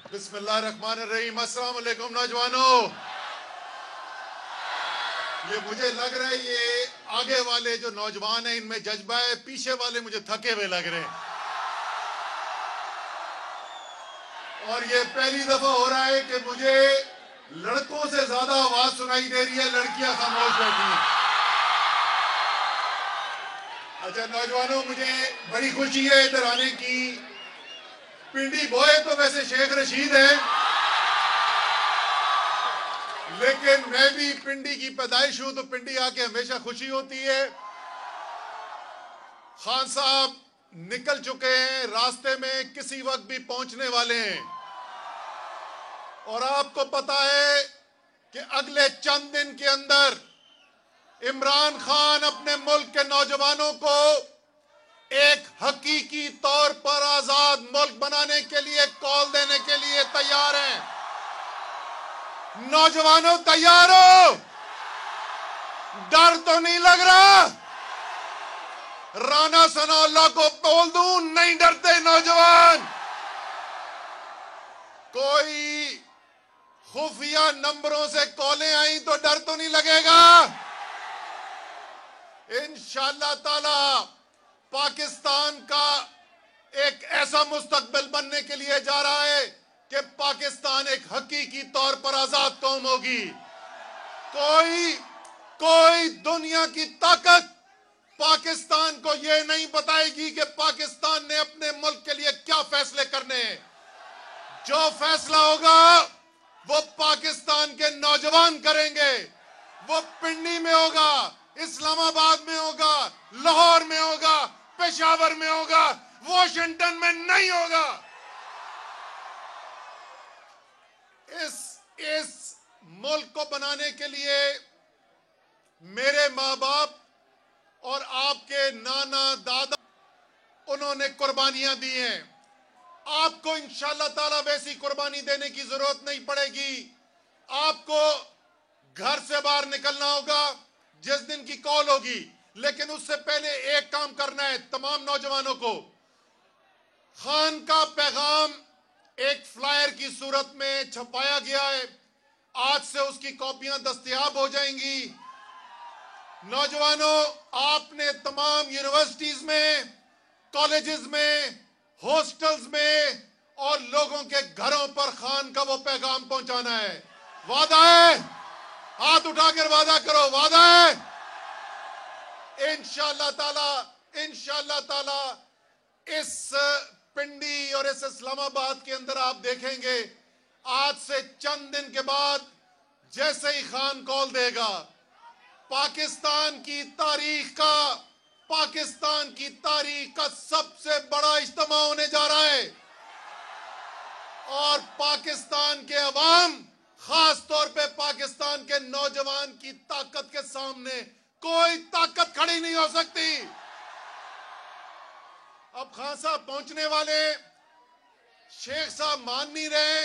बिस्मिल्लाहिर्रहमानिर्रहीम। अस्सलाम वालेकुम नौजवानों। ये मुझे लग रहा है ये आगे वाले जो नौजवान हैं इनमें जज्बा है, पीछे वाले मुझे थके हुए लग रहे हैं। और ये पहली दफा हो रहा है कि मुझे लड़कों से ज्यादा आवाज सुनाई दे रही है, लड़कियां खामोश बैठी हैं। अच्छा नौजवानों, मुझे बड़ी खुशी है इधर आने की। पिंडी बॉय तो वैसे शेख रशीद है, लेकिन मैं भी पिंडी की पैदाइश हूं, तो पिंडी आके हमेशा खुशी होती है। खान साहब निकल चुके हैं, रास्ते में किसी वक्त भी पहुंचने वाले हैं। और आपको पता है कि अगले चंद दिन के अंदर इमरान खान अपने मुल्क के नौजवानों को एक हकीकी तौर पर आजाद मुल्क बनाने के लिए कॉल देने के लिए तैयार हैं। नौजवानों तैयार हो? डर तो नहीं लग रहा? राना सनाउल्लाह को बोल दूं, नहीं डरते नौजवान। कोई खुफिया नंबरों से कॉलें आई तो डर तो नहीं लगेगा? इंशाअल्लाह ताला पाकिस्तान का एक ऐसा मुस्तकबिल बनने के लिए जा रहा है कि पाकिस्तान एक हकीकी तौर पर आजाद कौम होगी। कोई दुनिया की ताकत पाकिस्तान को यह नहीं बताएगी कि पाकिस्तान ने अपने मुल्क के लिए क्या फैसले करने हैं। जो फैसला होगा वो पाकिस्तान के नौजवान करेंगे। वो पिंडी में होगा, इस्लामाबाद में होगा, लाहौर में होगा, पेशावर में होगा, वॉशिंगटन में नहीं होगा। इस मुल्क को बनाने के लिए मेरे माँ बाप और आपके नाना दादा उन्होंने कुर्बानियां दी हैं। आपको इंशाअल्लाह ताला वैसी कुर्बानी देने की जरूरत नहीं पड़ेगी। आपको घर से बाहर निकलना होगा जिस दिन की कॉल होगी, लेकिन उससे पहले एक काम करना है तमाम नौजवानों को। खान का पैगाम एक फ्लायर की सूरत में छपाया गया है, आज से उसकी कॉपियां दस्तयाब हो जाएंगी। नौजवानों, आपने तमाम यूनिवर्सिटीज में, कॉलेजेस में, हॉस्टल्स में और लोगों के घरों पर खान का वो पैगाम पहुंचाना है। वादा है? हाथ उठाकर वादा करो, वादा है? इंशाअल्लाह ताला इस पिंडी और इस इस्लामाबाद के अंदर आप देखेंगे आज से चंद दिन के बाद जैसे ही खान कॉल देगा, पाकिस्तान की तारीख का सबसे बड़ा इज्तिमा होने जा रहा है। और पाकिस्तान के अवाम, खास तौर पे पाकिस्तान के नौजवान की ताकत के सामने कोई ताकत खड़ी नहीं हो सकती। अब खान साहब पहुंचने वाले, शेख साहब मान नहीं रहे,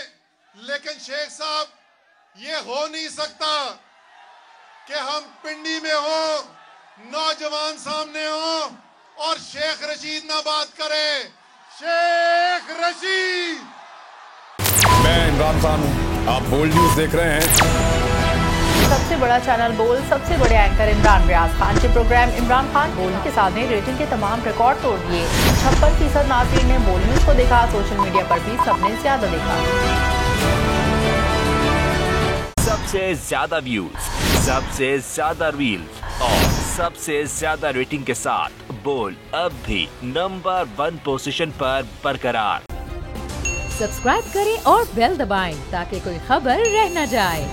लेकिन शेख साहब ये हो नहीं सकता कि हम पिंडी में हो, नौजवान सामने हो और शेख रशीद ना बात करे। शेख रशीद। मैं इमरान खान हूं, आप बोल्ड न्यूज देख रहे हैं। सबसे बड़ा चैनल बोल्ड, सबसे बड़े एंकर इमरान रियाज खान के प्रोग्राम इमरान खान बोल्ड के साथ ने रेटिंग के तमाम रिकॉर्ड तोड़ दिए। 56% नाज़रीन ने बोल्ड न्यूज को देखा, सोशल मीडिया पर भी सबने ज्यादा देखा। सबसे ज्यादा व्यूज, सबसे ज्यादा रील्स और सबसे ज्यादा रेटिंग के साथ बोल्ड अब भी नंबर 1 पोजीशन पर बरकरार। सब्सक्राइब करें और बेल दबाएं ताकि कोई खबर रह न जाए।